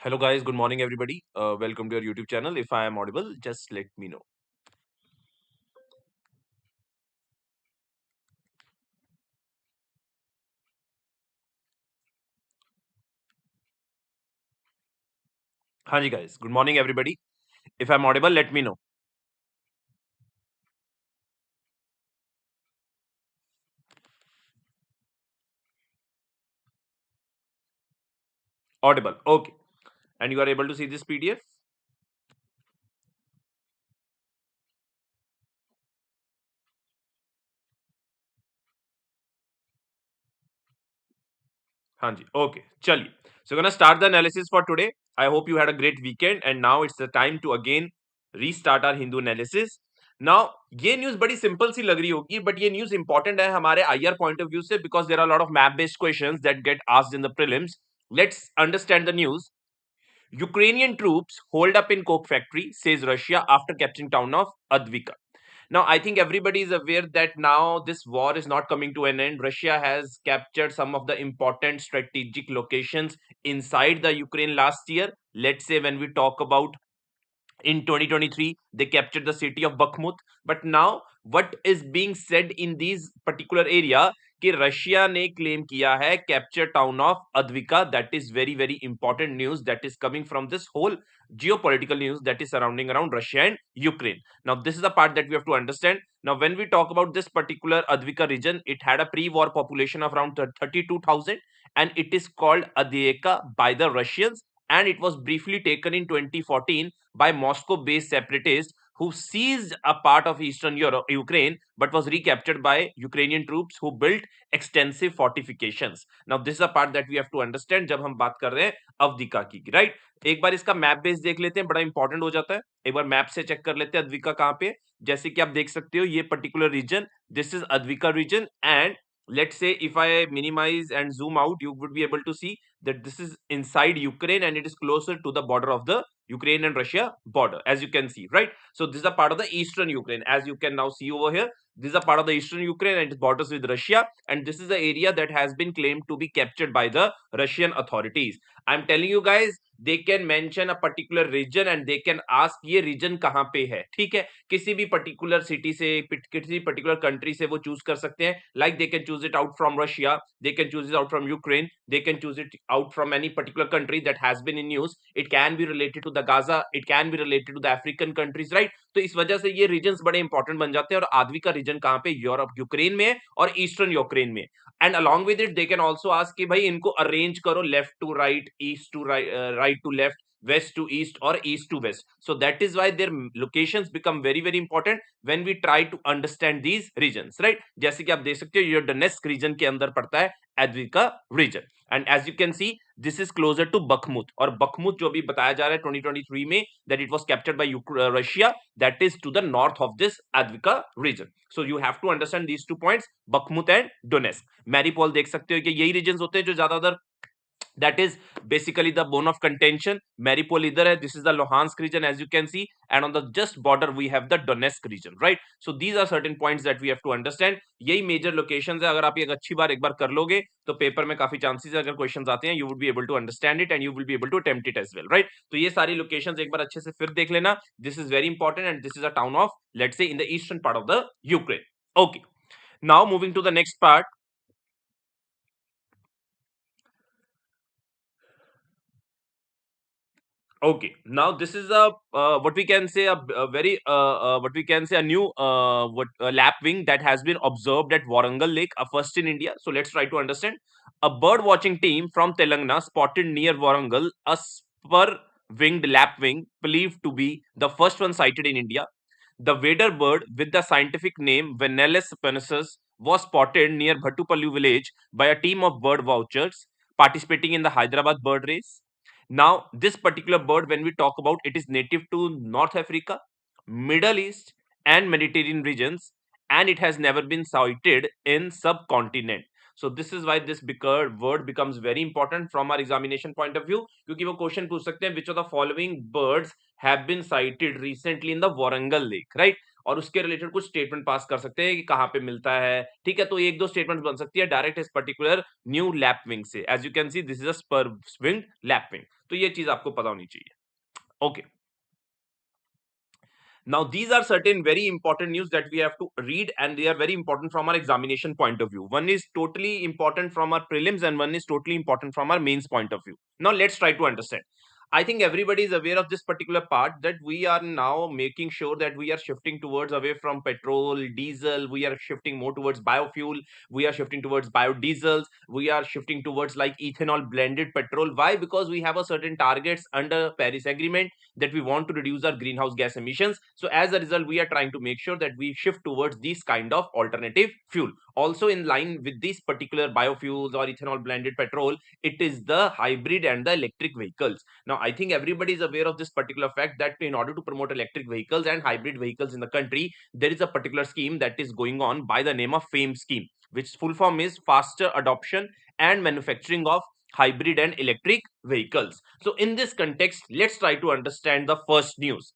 Hello guys, good morning everybody. Welcome to your YouTube channel. If I am audible, just let me know. Hanji guys, good morning everybody. If I'm audible, let me know. Audible. Okay. And you are able to see this PDF? Hanji. Okay. Chaliye. So we're gonna start the analysis for today. I hope you had a great weekend and now it's the time to again restart our Hindu analysis. Now ये news बड़ी simple सी लग रही होगी but ये news important है हमारे IR point of view से because there are lot of map based questions that get asked in the prelims. Let's understand the news. Ukrainian troops hold up in coke factory, says Russia after capturing town of Advika. Now, I think everybody is aware that now this war is not coming to an end. Russia has captured some of the important strategic locations inside the Ukraine last year. Let's say when we talk about in 2023 they captured the city of Bakhmut, but now what is being said in these particular area कि Russia ने claim किया है capture town of Avdiivka. That is very very important news that is coming from this whole geopolitical news that is surrounding around Russia and Ukraine. Now this is the part that we have to understand. Now when we talk about this particular Advika region, it had a pre-war population of around 32,000 and it is called Advieka by the Russians, and it was briefly taken in 2014 by Moscow-based separatists who seized a part of eastern Europe, Ukraine, but was recaptured by Ukrainian troops who built extensive fortifications. Now, this is a part that we have to understand जब हम बात कर रहे हैं अवधिका की, right? एक बार इसका map base देख लेते हैं, बड़ा इंपॉर्टेंट हो जाता है. एक बार मैप से चेक कर लेते हैं अद्विका कहाँ पे. जैसे कि आप देख सकते हो ये particular region, this is Avdiivka region, and let's say if I minimize and zoom out, you would be able to see that this is inside Ukraine and it is closer to the border of the Ukraine and Russia border, as you can see, right? So this is a part of the eastern Ukraine, as you can now see over here. This is a part of the eastern Ukraine and it borders with Russia, and this is the area that has been claimed to be captured by the Russian authorities. I'm telling you guys, they can mention a particular region and they can ask ये region कहाँ पे है, ठीक है? किसी भी particular city से, किसी particular country से वो choose कर सकते हैं. Like they can choose it out from Russia, they can choose it out from Ukraine, they can choose it out from any particular country that has been in news. It can be related to the Gaza, it can be related to the African countries, right? तो इस वजह से ये regions बड़े important बन जाते हैं. और आदवी का रीजन कहाँ पे? यूरोप, यूक्रेन में है और ईस्टर्न यूक्रेन में. And along with it they can also ask कि भाई इनको अरेंज करो left to right, east to right to left, west to east or east to west. So that is why their locations become very very important when we try to understand these regions, right? जैसे कि आप देख सकते हो ये Donetsk reason के अंदर पड़ता है Avdiivka region, and as you can see this is closer to Bakhmut. और बखमुत जो भी बताया जा रहा है 2023 में that it was captured by Russia, that is to the north of this Advika region. So you have to understand these 2 points, Bakhmut and Donetsk. Mariupol देख सकते हो कि यही regions होते हैं जो ज्यादातर, that is basically the bone of contention. Mariupol इधर है, this is the Luhansk region as you can see, and on the just border we have the Donetsk region, right? So these are certain points that we have to understand. यही major locations है. अगर आप एक अच्छी बार एक बार कर लोगे तो पेपर में काफी चांसेस है, अगर क्वेश्चंस आते हैं you would be able to understand it and you will be able to attempt it as well, right? तो ये सारी locations एक बार अच्छे से फिर देख लेना. This is very important and this is a town of, let's say, in the eastern part of the Ukraine. Okay, now moving to the next part. Okay, now this is a what we can say a very what we can say a new lap wing that has been observed at Warangal Lake, a first in India. So let's try to understand. A bird watching team from Telangana spotted near Warangal a spur winged lapwing believed to be the first one sighted in India. The wader bird with the scientific name Vanellus pennisus was spotted near Bhattupalli village by a team of bird watchers participating in the Hyderabad bird race. Now, this particular bird, when we talk about, it is native to North Africa, Middle East, and Mediterranean regions, and it has never been sighted in subcontinent. So this is why this word becomes very important from our examination point of view, क्योंकि वो question पूछ सकते हैं which of the following birds have been sighted recently in the Warangal Lake, right? और उसके related कुछ statement pass कर सकते हैं कि कहाँ पे मिलता है, ठीक है? तो एक दो स्टेटमेंट बन सकती है डायरेक्ट इस पर्टिकुलर न्यू लैपविंग से. As you can see this is a spur winged lapwing. तो ये चीज आपको पता होनी चाहिए. Okay. Now, these are certain very important news that we have to read, and they are very important from our examination point of view. One is totally important from our prelims, and one is totally important from our mains point of view. Now, let's try to understand. I think everybody is aware of this particular part, that we are now making sure that we are shifting towards away from petrol, diesel. We are shifting more towards biofuel. We are shifting towards biodiesels. We are shifting towards like ethanol blended petrol. Why? Because we have a certain targets under Paris Agreement that we want to reduce our greenhouse gas emissions. So as a result, we are trying to make sure that we shift towards these kind of alternative fuel. Also in line with these particular biofuels or ethanol blended petrol, it is the hybrid and the electric vehicles. Now, I think everybody is aware of this particular fact that in order to promote electric vehicles and hybrid vehicles in the country, there is a particular scheme that is going on by the name of FAME scheme, which full form is Faster Adoption and Manufacturing of Hybrid and Electric Vehicles. So in this context, let's try to understand the first news.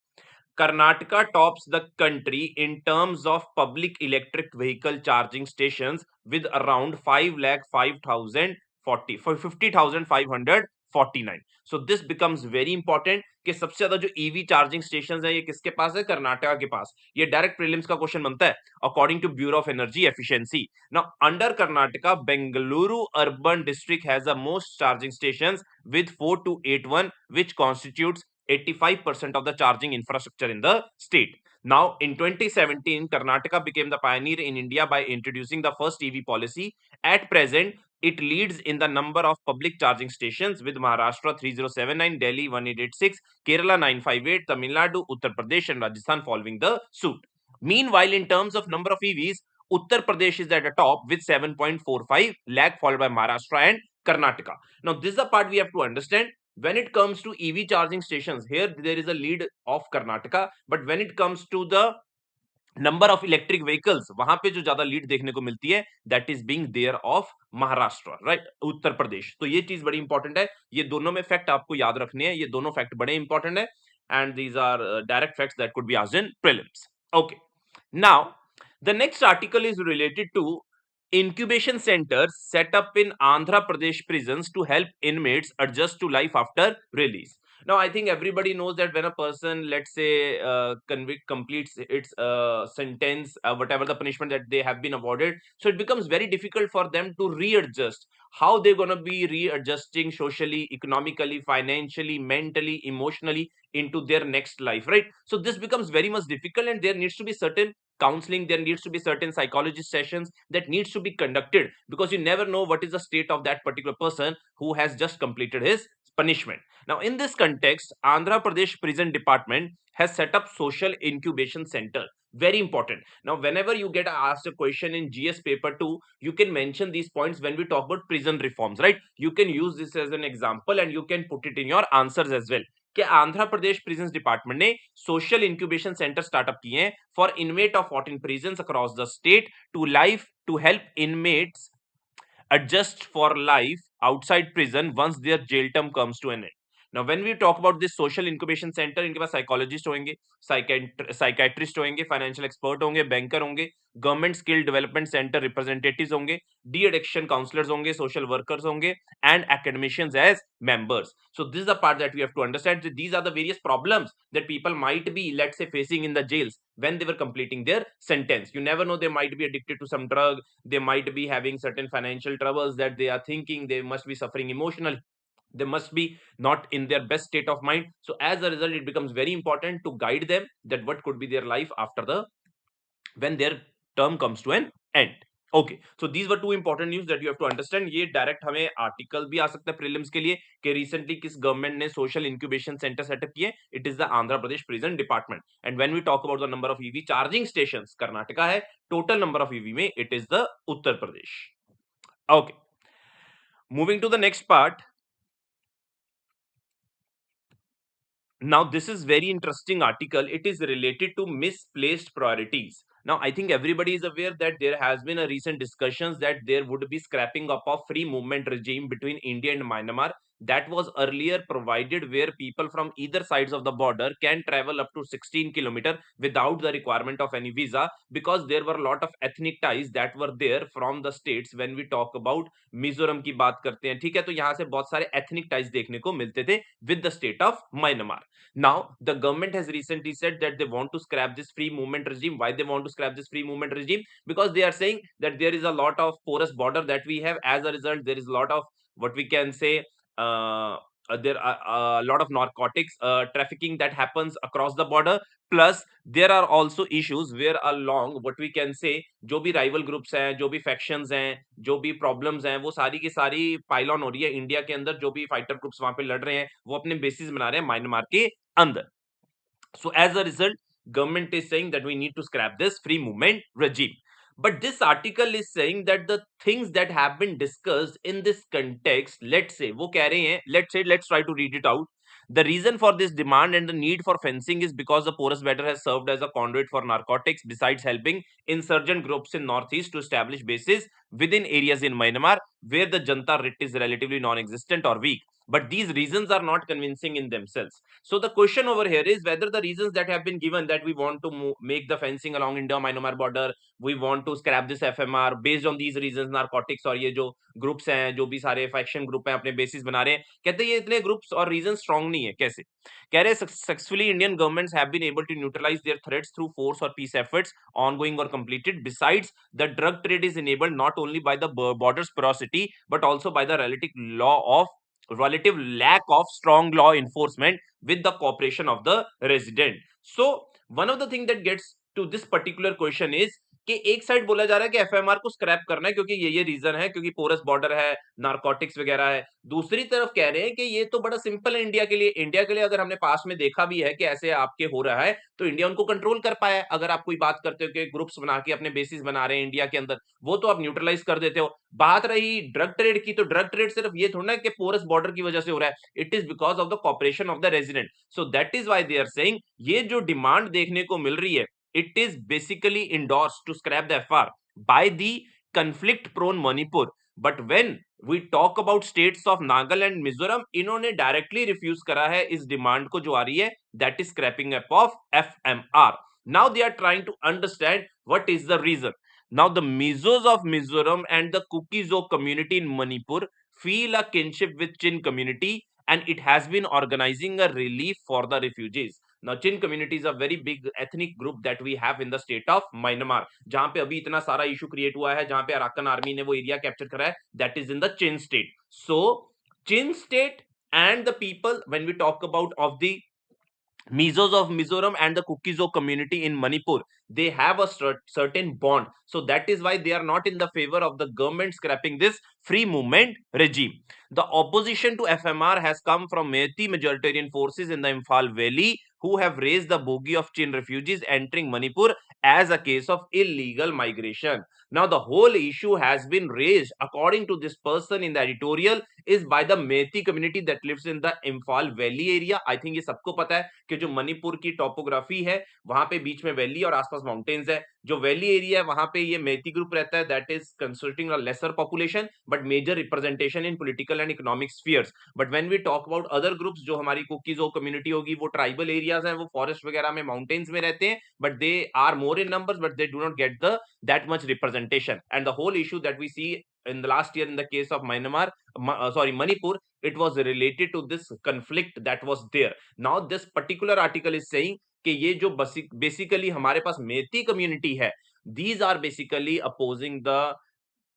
Karnataka tops the country in terms of public electric vehicle charging stations with around 5,05,040 for 50,549. So this becomes very important कि सबसे ज्यादा जो EV charging station है ये किसके पास है? कर्नाटका के पास. ये डायरेक्ट प्रीलिम्स का क्वेश्चन बनता है according to Bureau of Energy Efficiency. Now under Karnataka, Bengaluru urban district has the most charging stations with 4281, which constitutes 85% of the charging infrastructure in the state. Now, in 2017, Karnataka became the pioneer in India by introducing the first EV policy. At present, it leads in the number of public charging stations with Maharashtra 3079, Delhi 1886, Kerala 958, Tamil Nadu, Uttar Pradesh, and Rajasthan following the suit. Meanwhile, in terms of number of EVs, Uttar Pradesh is at the top with 7.45 lakh, followed by Maharashtra and Karnataka. Now, this is the part we have to understand. When it comes to EV charging stations, here there is a lead of Karnataka, but when it comes to the number of electric vehicles, वहां पे जो ज्यादा lead देखने को मिलती है, that is being there of Maharashtra, right, Uttar Pradesh. तो ये चीज बड़ी इंपॉर्टेंट है. ये दोनों में फैक्ट आपको याद रखने हैं. ये दोनों फैक्ट बड़े इंपॉर्टेंट है, and these are direct facts that could be asked in prelims. Okay. Now the next article is related to incubation centers set up in Andhra Pradesh prisons to help inmates adjust to life after release. Now, I think everybody knows that when a person, let's say, completes its sentence, whatever the punishment that they have been awarded, so it becomes very difficult for them to readjust. How they're going to be readjusting socially, economically, financially, mentally, emotionally into their next life, right? So this becomes very much difficult, and there needs to be certain counseling, there needs to be certain psychologist sessions that needs to be conducted, because you never know what is the state of that particular person who has just completed his punishment. Now, in this context, Andhra Pradesh Prison Department has set up social incubation center. Very important. Now, whenever you get asked a question in GS paper 2, you can mention these points when we talk about prison reforms, right? You can use this as an example and you can put it in your answers as well. कि Andhra Pradesh prison department ने social incubation centre startup किए हैं for inmate of 14 prisons across the state to help inmates adjust for life outside prison once their jail term comes to an end. Now, when we talk about this social incubation center, इनके पास psychologist होंगे, psychiatrist होंगे, financial expert होंगे, banker होंगे, government skill development centre representatives होंगे, de addiction counsellors होंगे, social workers होंगे, and academicians as members. So this is the part that we have to understand. So these are the various problems that people might be, let's say, facing in the jails when they were completing their sentence. You never know, they might be addicted to some drug, they might be having certain financial troubles that they are thinking, they must be suffering emotionally, they must be not in their best state of mind. So as a result, it becomes very important to guide them that what could be their life after the when their term comes to an end. Okay, so these were two important news that you have to understand. ये direct हमें article भी आ सकता है prelims के लिए कि recently किस government ने सोशल इंक्यूबेशन सेंटर सेटअप किए. It is the Andhra Pradesh prison department. And when we talk about the number of EV charging stations, Karnataka है. टोटल नंबर ऑफ ईवी में it is the Uttar Pradesh. Okay, moving to the next part. Now, this is very interesting article. It is related to misplaced priorities. Now I think everybody is aware that there has been a recent discussions that there would be scrapping up of free movement regime between India and Myanmar that was earlier provided, where people from either sides of the border can travel up to 16 kilometer without the requirement of any visa, because there were a lot of ethnic ties that were there from the states. When we talk about Mizoram की बात करते हैं, ठीक है, तो यहाँ से बहुत सारे एथनिक टाइज देखने को मिलते थे with the state of Myanmar. Now, the government has recently said that they want to scrap this free movement regime. Why they want to scrap this free movement regime? Because they are saying that there is a lot of porous border that we have. As a result, there is a lot of what we can say. There are a lot of narcotics trafficking that happens across the border. Plus, there are also issues where along what we can say, जो भी rival groups हैं, जो भी factions हैं, जो भी problems हैं, वो सारी की सारी पाइल ऑन हो रही है इंडिया के अंदर. जो भी फाइटर ग्रुप्स वहां पे लड़ रहे हैं, वो अपने बेसिस बना रहे हैं म्यांमार के अंदर. So as a result, government is saying that we need to scrap this free movement regime. But this article is saying that the things that have been discussed in this context, let's say, वो कह रहे हैं, let's try to read it out. The reason for this demand and the need for fencing is because the porous border has served as a conduit for narcotics, besides helping insurgent groups in northeast to establish bases within areas in Myanmar where the Janta writ is relatively non-existent or weak. But these reasons are not convincing in themselves. So the question over here is whether the reasons that have been given, that we want to make the fencing along India-Myanmar border, we want to scrap this FMR, based on these reasons, narcotics और ये जो groups हैं, जो भी सारे faction group हैं अपने basis बना रहे हैं, कहते हैं ये इतने ग्रुप्स और रीजन स्ट्रांग नहीं है. कैसे कह रहे हैं? Successfully Indian governments have been able to neutralise their threats through force और peace efforts ongoing or completed. Besides, the drug trade is enabled not only by the border's porosity but also by the relative lack of strong law enforcement with the cooperation of the resident. So one of the thing that gets to this particular question is कि एक side बोला जा रहा है कि FMR को scrap करना है क्योंकि ये रीजन है, क्योंकि पोरस बॉर्डर है, नारकोटिक्स वगैरह है. दूसरी तरफ कह रहे हैं कि ये तो बड़ा सिंपल है इंडिया के लिए. इंडिया के लिए अगर हमने पास में देखा भी है कि ऐसे आपके हो रहा है, तो इंडिया उनको कंट्रोल कर पाया है. अगर आप कोई बात करते हो कि ग्रुप्स बना के अपने बेसिस बना रहे हैं इंडिया के अंदर, वो तो आप न्यूट्रलाइज कर देते हो. बात रही ड्रग ट्रेड की, तो ड्रग ट्रेड सिर्फ ये थोड़ा ना कि पोरस बॉर्डर की वजह से हो रहा है. It is because of the cooperation of the resident. So that is why they are saying ये जो डिमांड देखने को मिल रही है, it is basically endorsed to scrap the FR by the conflict prone Manipur. But when we talk about states of Nagaland, Mizoram, इन्होंने directly refuse करा है इस demand को जो आ रही है, that is scrapping up of FMR. Now they are trying to understand what is the reason. Now the Mizos of Mizoram and the Kuki-Zo community in Manipur feel a kinship with Chin community, and it has been organizing a relief for the refugees. Now Chin community is a very big ethnic group that we have in the state of Myanmar, जहां पे अभी इतना सारा issue create हुआ है, जहां पे Arakan army ने वो एरिया कैप्चर करा है, that is in the Chin state. So Chin state and the people, when we talk about of the Mizos of Mizoram and the Kuki-Zo community in Manipur, they have a certain bond. So that is why they are not in the favor of the government scrapping this free movement regime. The opposition to FMR has come from Meitei majoritarian forces in the Imphal Valley, who have raised the bogey of Chin refugees entering Manipur as a case of illegal migration. Now the whole issue has been raised, according to this person in the editorial, is by the Meitei community that lives in the Imphal Valley area. I think ये सबको पता है कि जो मणिपुर की topography है, वहां पे बीच में वैली और आसपास माउंटेन्स है. जो वैली एरिया है वहां पे ये मेती ग्रुप रहता है, that is consisting a lesser population but major representation in political and economic spheres. But when we talk about other groups, जो हमारी कुकीज कम्युनिटी होगी, वो ट्राइबल एरियाज हैं, वो फॉरेस्ट वगैरह में माउंटेन्स में रहते हैं, but they are more in numbers, but they do not get the that much representation. And the whole issue that we see in the last year in the case of Myanmar, Manipur, it was related to this conflict that was there. Now this particular article is saying कि ये जो basically हमारे पास मेती community है, these are basically opposing the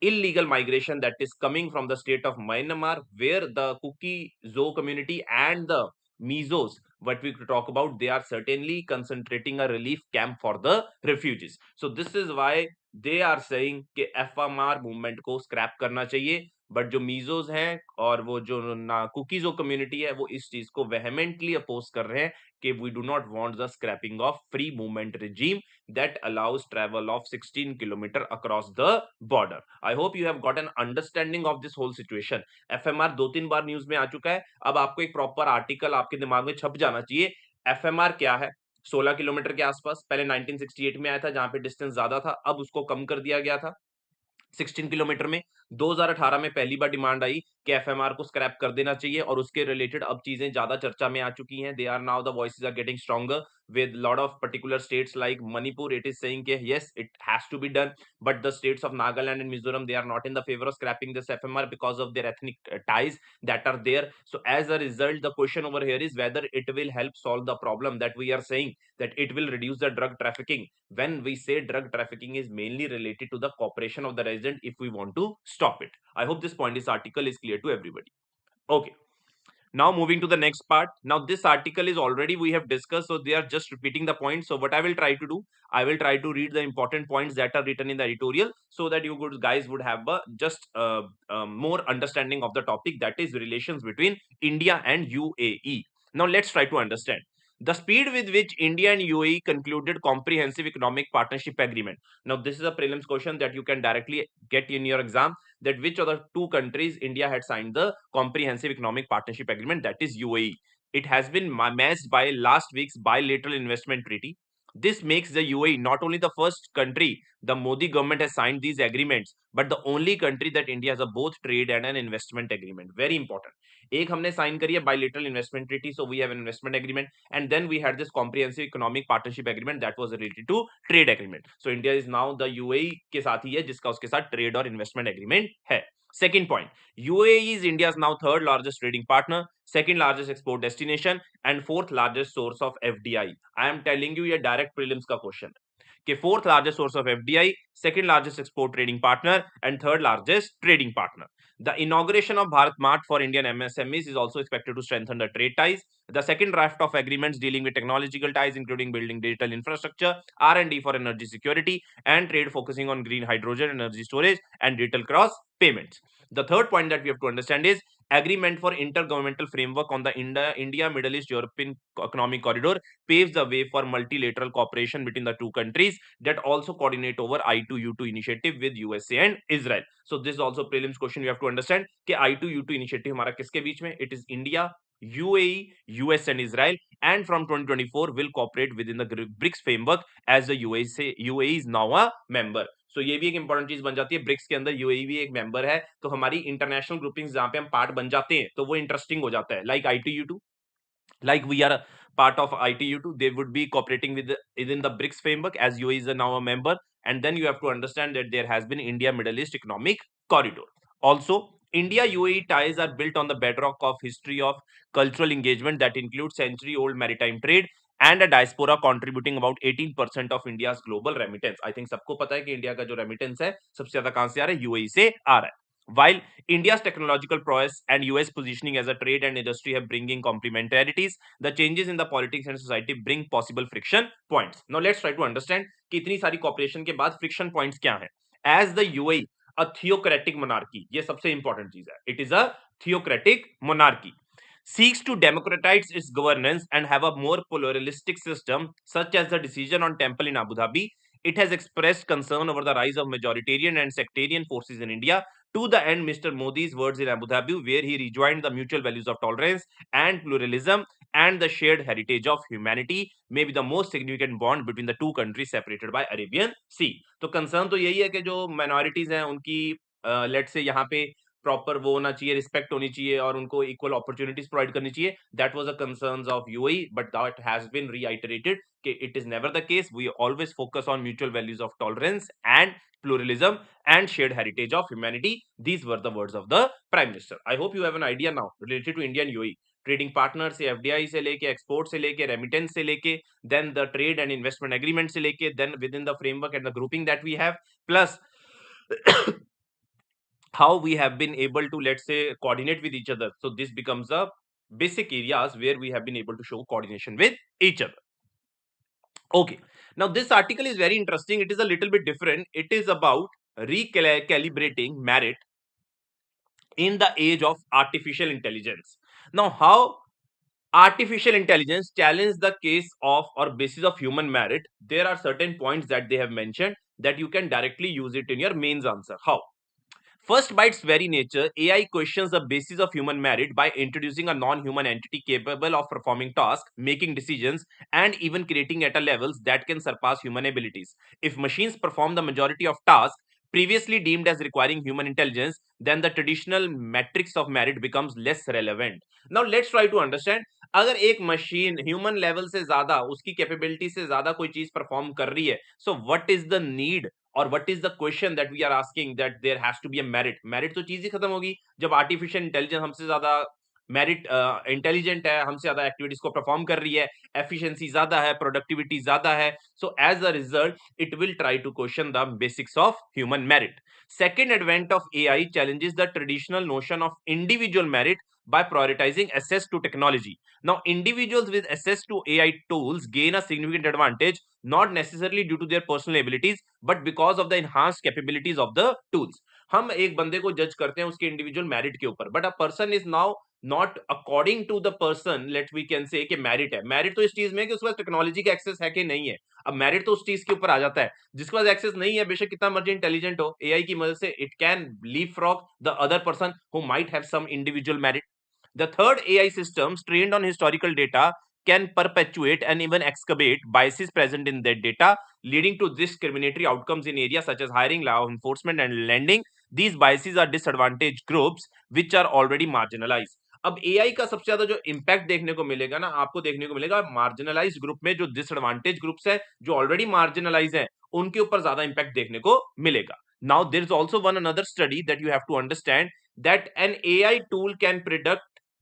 illegal migration that is coming from the state of Myanmar, where the Kuki-Zo community and the Mizos, what we could talk about, they are certainly concentrating a relief camp for the refugees. So this is why they are saying कि FMR movement को scrap करना चाहिए. But जो मीजोज हैं और वो जो ना कुकीजो कम्युनिटी है, वो इस चीज को वेहेमेंटली अपोज कर रहे हैं कि we do not want the scrapping of free movement regime that allows travel of 16 kilometer across the border. I hope you have got an understanding of this whole situation. FMR दो तीन बार news में आ चुका है, अब आपको एक proper article आपके दिमाग में छप जाना चाहिए. FMR क्या है, 16 किलोमीटर के आसपास। पहले 1968 में आया था जहां पे डिस्टेंस ज्यादा था, अब उसको कम कर दिया गया था 16 किलोमीटर में। 2018 में पहली बार डिमांड आई कि एफएमआर को स्क्रैप कर देना चाहिए, और उसके रिलेटेड अब चीजें ज्यादा चर्चा में आ चुकी हैं। They are now the voices are getting stronger with lot of particular states like Manipur. It is saying that yes, it has to be done, but the states of Nagaland and Mizoram, they are not in the favor of scrapping this FMR because of their ethnic ties that are there. So as a result, the question over here is whether it will help solve the problem that we are saying, that it will reduce the drug trafficking. When we say drug trafficking is mainly related to the cooperation of the resident if we want to stop it. I hope this point, this article is clear to everybody. Okay. Now moving to the next part. Now this article is already we have discussed, so they are just repeating the points. So what I will try to do, I will try to read the important points that are written in the editorial, so that you guys would have just more understanding of the topic, that is relations between India and UAE. Now let's try to understand the speed with which India and UAE concluded comprehensive economic partnership agreement. Now this is a prelims question that you can directly get in your exam, that which of the two countries India had signed the comprehensive economic partnership agreement, that is UAE. It has been matched by last week's bilateral investment treaty. This makes the UAE not only the first country the Modi government has signed these agreements, but the only country that India has a both trade and an investment agreement. Very important. एक हमने sign करी है bilateral investment treaty, so we have an investment agreement, and then we had this comprehensive economic partnership agreement that was related to trade agreement. So India is now the UAE के साथ ही है जिसका उसके साथ trade और investment agreement है. Second point, UAE is India's now third largest trading partner, second largest export destination, and fourth largest source of FDI. I am telling you, ये direct prelims का question कि fourth largest source of FDI, second largest export trading partner, and third largest trading partner. The inauguration of Bharat Mart for Indian MSMEs is also expected to strengthen the trade ties. The second draft of agreements dealing with technological ties, including building digital infrastructure, R&D for energy security, and trade focusing on green hydrogen, energy storage, and digital cross payments. The third point that we have to understand is agreement for intergovernmental framework on the India Middle East European Economic Corridor paves the way for multilateral cooperation between the two countries that also coordinate over I2U2 initiative with USA and Israel. So this is also prelims question you have to understand कि I2U2 initiative हमारा किसके बीच में? It is India, UAE, US and Israel, and from 2024 will cooperate within the BRICS framework as the UAE is now a member. So ये भी एक important चीज बन जाती है, ब्रिक्स के अंदर यूएई भी एक मेंबर है, तो हमारी इंटरनेशनल ग्रुपिंग्स जहां पे हम पार्ट बन जाते हैं तो वो इंटरेस्टिंग हो जाता है, like I2U2, like we are a part of ITU2, they would be cooperating within the BRICS framework as UAE is now a member. And then you have to understand that there has been India Middle East Economic Corridor. Also, India UAE ties are built on the bedrock of history of cultural engagement that includes century old maritime trade and a diaspora contributing about 18% of India's global remittance. I think सबको पता है कि India का जो remittance है सबसे ज्यादा कहां से आ रहा है? यूएई से आ रहा है. While India's technological prowess and US positioning as a trade and industry have bringing complementarities, the changes in the politics and society bring possible friction points. Now let's try to understand कि इतनी सारी cooperation के बाद friction points क्या हैं. As the UAE, a theocratic monarchy, ये सबसे important चीज है. It is a theocratic monarchy. Seeks to democratize its governance and have a more pluralistic system, such as the decision on temple in Abu Dhabi. It has expressed concern over the rise of majoritarian and sectarian forces in India. To the end, Mr. Modi's words in Abu Dhabi, where he rejoined the mutual values of tolerance and pluralism and the shared heritage of humanity, may be the most significant bond between the two countries separated by Arabian Sea. तो concern तो यही है कि जो minorities हैं उनकी let's say यहाँ पे प्रॉपर वो होना चाहिए, रिस्पेक्ट होनी चाहिए और उनको इक्वल अपॉर्चुनिटीज प्रोवाइड करनी चाहिए. That was the concerns of UAE, but that has been reiterated कि it is never the case. We always focus on mutual values of tolerance and pluralism and shared heritage of humanity. These were the words of the prime minister. I hope you have an idea now related to India and UAE trading partner से, FDI से लेके, export से लेके, remittance से लेके, then the trade and investment agreement से लेके, then within the framework and the grouping that we have, plus how we have been able to, let's say, coordinate with each other. So this becomes the basic areas where we have been able to show coordination with each other. Okay, now this article is very interesting. It is a little bit different. It is about recalibrating merit in the age of artificial intelligence. Now, how artificial intelligence challenge the case of or basis of human merit? There are certain points that they have mentioned that you can directly use it in your mains answer. How? First, by its very nature, AI questions the basis of human merit by introducing a non-human entity capable of performing tasks, making decisions, and even creating at a levels that can surpass human abilities. If machines perform the majority of tasks previously deemed as requiring human intelligence, then the traditional metrics of merit becomes less relevant. Now let's try to understand, अगर एक machine human level से ज्यादा उसकी capability से ज्यादा कोई चीज perform कर रही है, so what is the need और what is the question that we are asking, that there has to be a merit. Merit तो चीज ही खत्म होगी जब आर्टिफिशियल इंटेलिजेंस हमसे ज्यादा मेरिट इंटेलिजेंट है, हमसे ज्यादा एक्टिविटीज को परफॉर्म कर रही है, एफिशिएंसी ज्यादा है, प्रोडक्टिविटी ज्यादा है. So as a result it will try to question the basics of human merit. Second advent of AI challenges the traditional notion of individual merit by prioritizing access to technology. Now, individuals with access to AI tools gain a significant advantage, not necessarily due to their personal abilities, but because of the enhanced capabilities of the tools. हम एक बंदे को जज करते हैं उसके individual merit के ऊपर, but a person is now not according to the person. Let we can say कि मेरिट है, मेरिट तो इस चीज में है कि उसके पास टेक्नोलॉजी का एक्सेस है कि नहीं है. अब मेरिट तो उस चीज के ऊपर आ जाता है जिसके पास एक्सेस नहीं है, बेशक कितना मर्जी इंटेलिजेंट हो, एआई की मदद से it can leapfrog the other person who might have some individual merit. The third, AI systems trained on historical data can perpetuate and even excavate biases present in that data, leading to discriminatory outcomes in areas such as hiring, law enforcement, and lending. These biases are disadvantaged groups which are already marginalized. अब AI का सबसे ज्यादा जो impact देखने को मिलेगा ना, आपको देखने को मिलेगा मार्जिनलाइज ग्रुप में, जो डिसएडवांटेज ग्रुप्स है, जो ऑलरेडी मार्जिनलाइज है, उनके ऊपर ज्यादा इम्पैक्ट देखने को मिलेगा. Now there is also one another study that you have to understand, that an AI tool can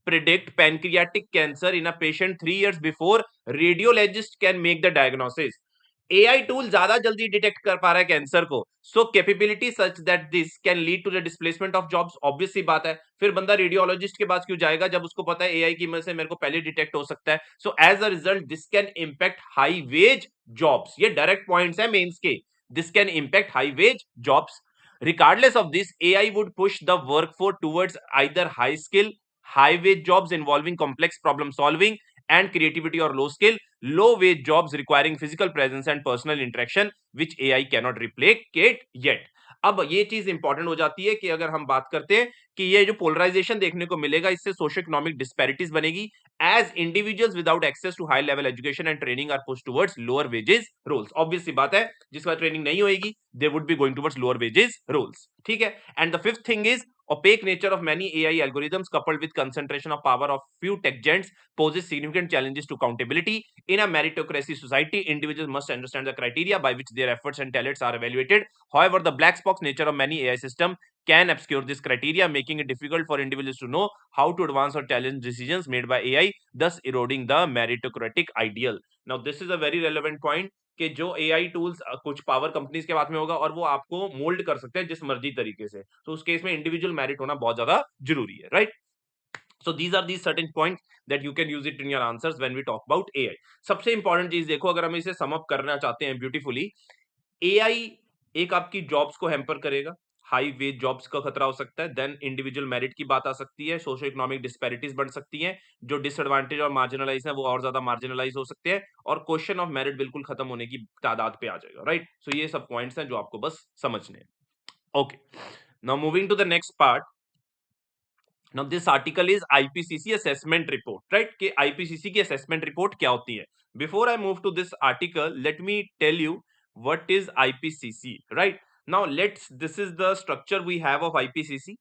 predict pancreatic cancer in a patient 3 years before radiologist can make the diagnosis. AI tool ज्यादा जल्दी detect कर पा रहा है cancer को, so capability such that this can lead to the displacement of jobs. Obvious सी बात है, फिर बंदा रेडियोलॉजिस्ट के पास क्यों जाएगा जब उसको पता है एआई की मदद से मेरे को पहले डिटेक्ट हो सकता है. So as a result this can impact high wage jobs. ये डायरेक्ट पॉइंट्स है मेंस के. This can impact high wage jobs. Regardless of this, AI would push the workforce towards either high skill, high wage jobs involving complex problem solving and creativity, or low skill, low wage jobs requiring physical presence and personal interaction, which AI cannot replicate yet. अब ये चीज important हो जाती है कि अगर हम बात करते हैं कि ये जो पोलराइजेशन देखने को मिलेगा, इससे सोशो इकोनॉमिक डिस्पैरिटीज बनेगी, as individuals without access to high level education and training are pushed towards lower wages roles. obvious सी बात है, जिसका ट्रेनिंग नहीं होएगी they would be going towards lower wages roles. ठीक है. And the fifth thing is opaque nature of many AI algorithms coupled with concentration of power of few tech giants poses significant challenges to accountability. In a meritocracy society, individuals must understand the criteria by which their efforts and talents are evaluated. However, the black box nature of many AI systems can obscure this criteria, making it difficult for individuals to know how to advance or challenge decisions made by AI, thus eroding the meritocratic ideal. Now, this is a very relevant point कि जो AI tools कुछ power companies के हाथ में होगा और वो आपको मोल्ड कर सकते हैं जिस मर्जी तरीके से, तो उस केस में इंडिविजुअल मेरिट होना बहुत ज्यादा जरूरी है, right. So these are these certain points that you can use it in your answers when we talk about AI. सबसे इंपॉर्टेंट चीज देखो, अगर हम इसे सम अप करना चाहते हैं ब्यूटीफुली, एआई एक आपकी जॉब्स को हैम्पर करेगा, हाई वेज जॉब्स का खतरा हो सकता है, देन इंडिविजुअल मेरिट की बात आ सकती है, सोशो इकोनॉमिक डिस्पैरिटीज बढ़ सकती हैं, जो डिसएडवांटेज और मार्जिनलाइज है वो और ज्यादा मार्जिनलाइज हो सकते हैं, और क्वेश्चन ऑफ मेरिट बिल्कुल खत्म होने की तादाद पे आ जाएगा, राइट. सो ये सब पॉइंट्स हैं जो आपको बस समझने हैं. Okay, now moving to the next part. Now this article is IPCC assessment report, right? कि IPCC की assessment report क्या होती है. Before I move to this article, let me tell you what is IPCC, right? Now this is the structure we have of IPCC.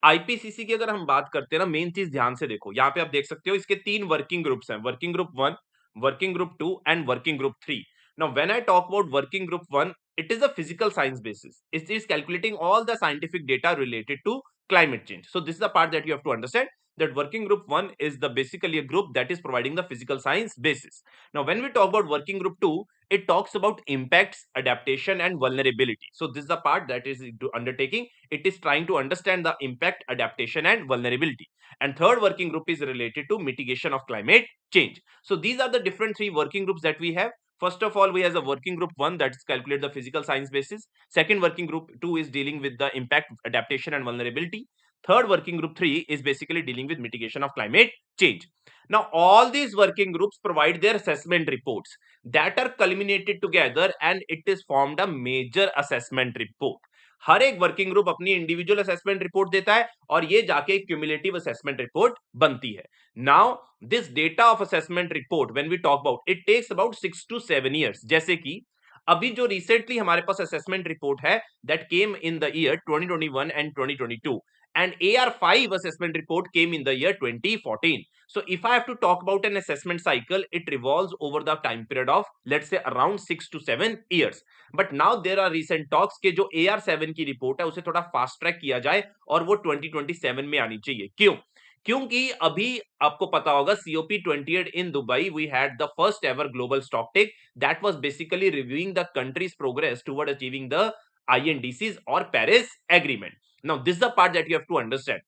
IPCC की अगर हम बात करते हैं ना, मेन चीज ध्यान से देखो, यहाँ पे आप देख सकते हो इसके 3 वर्किंग ग्रुप्स हैं, working group 1, working group 2 and working group 3. Now when I talk about working group 1, it is a physical science basis. It is calculating all the scientific data related to climate change. So this is the part that you have to understand, that working group 1 is the basically a group that is providing the physical science basis. Now when we talk about working group 2, it talks about impacts, adaptation and vulnerability. So this is the part that is undertaking, it is trying to understand the impact, adaptation and vulnerability. And third working group is related to mitigation of climate change. So these are the different 3 working groups that we have. First of all, we have a working group 1 that is calculate the physical science basis. Second working group 2 is dealing with the impact, adaptation and vulnerability. Third working group 3 is basically dealing with mitigation of climate change. Now all these working groups provide their assessment reports that are culminated together and it is formed a major assessment report. हर एक working group अपनी individual assessment report देता है और ये जाके cumulative assessment report बनती है. Now this data of assessment report when we talk about it takes about 6 to 7 years. जैसे कि अभी जो रिसेंटली हमारे पास असेसमेंट रिपोर्ट है that came in the year 2021 and 2022 and AR5 assessment report came in the year 2014. So if I have to talk about an assessment cycle, it revolves over the time period of let's say around 6 to 7 years. But now there are recent talks के जो AR7 की report है उसे थोड़ा fast track किया जाए और वो 2027 में आनी चाहिए. क्यों? क्योंकि अभी आपको पता होगा COP 28 in Dubai we had the first ever global stocktake that was basically reviewing the country's progress toward achieving the INDCs or Paris Agreement. Now this is the part that you have to understand.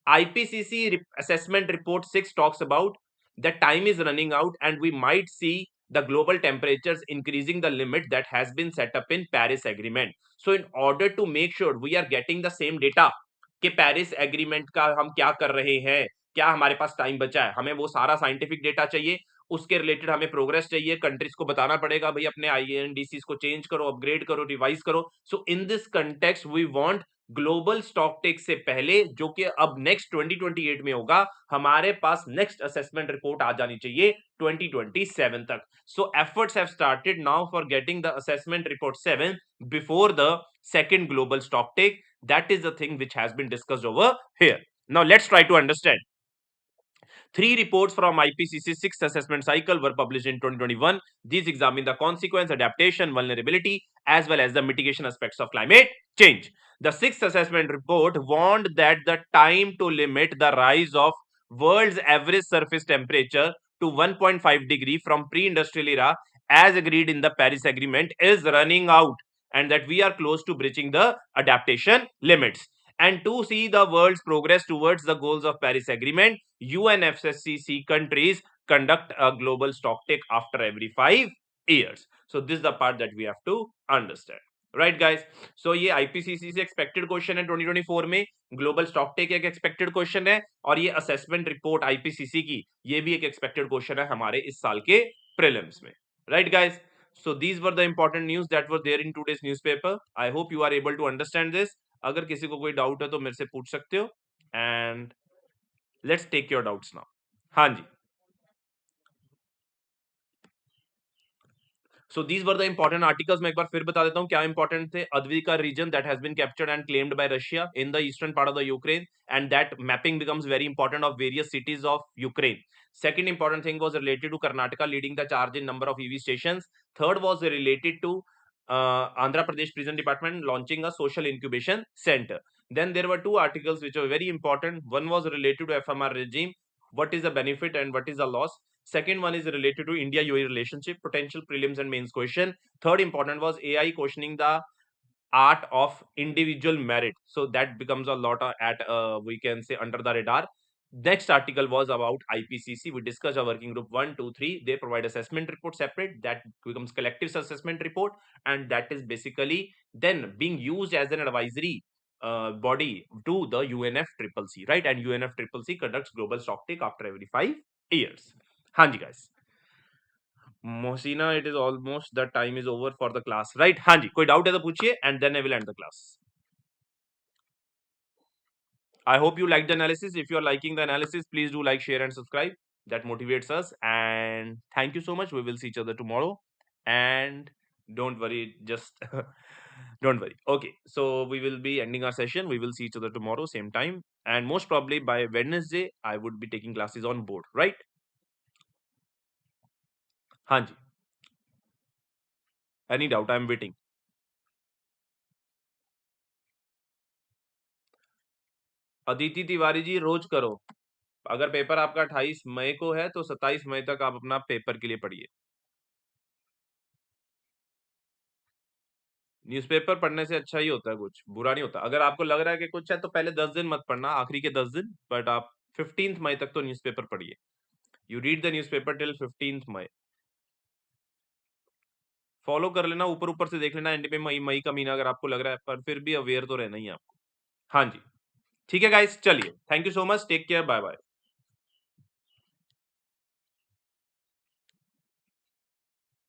IPCC assessment report 6 talks about the time is running out and we might see the global temperatures increasing the limit that has been set up in Paris Agreement. So in order to make sure we are getting the same data कि Paris agreement का हम क्या कर रहे हैं, क्या हमारे पास time बचा है, हमें वो सारा साइंटिफिक डेटा चाहिए, उसके रिलेटेड हमें प्रोग्रेस चाहिए, कंट्रीज को बताना पड़ेगा भाई अपने आईएनडीसी को चेंज करो, अपग्रेड करो, रिवाइज करो. So in this context we want global stock take से पहले जो कि अब नेक्स्ट 2028 में होगा, हमारे पास नेक्स्ट असेसमेंट रिपोर्ट आ जानी चाहिए 2027 तक. So efforts have started now for getting the assessment report 7 before the second global stock take. That is the thing which has been discussed over here. Now let's try to understand. 3 reports from IPCC 6th assessment cycle were published in 2021. These examine the consequence, adaptation, vulnerability, as well as the mitigation aspects of climate change. The 6th assessment report warned that the time to limit the rise of world's average surface temperature to 1.5 degree from pre-industrial era as agreed in the Paris Agreement is running out and that we are close to breaching the adaptation limits. And to see the world's progress towards the goals of Paris Agreement, UNFCCC countries conduct a global stocktake after every 5 years. So this is the part that we have to understand. Right guys, so ये IPCC से expected question है 2024 में, global stocktake एक expected question है और ये assessment report IPCC की ये भी एक expected question है हमारे इस साल के prelims में. Right guys, so these were the important news that were there in today's newspaper. I hope you are able to understand this. अगर किसी को कोई डाउट है तो मेरे से पूछ सकते हो and let's take your doubts now. हाँ जी. So these were the important articles. मैं एक बार फिर बता देता हूँ क्या important थे. Advika region that has been captured and claimed by Russia in the eastern part of the Ukraine, and that mapping becomes very important of various cities of Ukraine. Second important thing was related to Karnataka leading the charge in number of EV stations. Third was related to Andhra Pradesh Prison Department launching a social incubation center. Then there were two articles which were very important. One was related to FMR regime. What is the benefit and what is the loss? Second one is related to India-UAE relationship, potential prelims and mains question. Third important was AI questioning the art of individual merit. So that becomes a lot at we can say under the radar. Next article was about IPCC. We discussed a working group 1, 2, 3. They provide assessment report separate. That becomes collective assessment report, and that is basically then being used as an advisory body to the UNFCCC, right? And UNFCCC conducts global stocktake after every 5 years. हाँ जी guys. Mohsina, it is almost the time is over for the class, right? हाँ जी, कोई doubt है तो पूछिए and then I will end the class. I hope you liked the analysis. If you are liking the analysis, please do like, share and subscribe. That motivates us. And thank you so much. We will see each other tomorrow. And don't worry, just don't worry. Okay, so we will be ending our session. We will see each other tomorrow, same time. And most probably by Wednesday, I would be taking classes on board, right? हाँ जी. Any doubt? I am waiting. Aditi Tiwari ji रोज करो. अगर paper आपका 28 मई को है तो 27 मई तक आप अपना पेपर के लिए पढ़िए. न्यूज़पेपर पढ़ने से अच्छा ही होता है, कुछ बुरा नहीं होता. अगर आपको लग रहा है कि कुछ है तो पहले 10 दिन मत पढ़ना, आखिरी के 10 दिन, बट आप 15 मई तक तो न्यूज़पेपर पढ़िए. You read the newspaper till 15 May. Follow कर लेना, ऊपर ऊपर से देख लेना एंड में मई मई का महीना अगर आपको लग रहा है, पर फिर भी अवेयर तो रहना ही है आपको. हाँ जी, ठीक है गाइस, चलिए, thank you so much, take care, bye bye.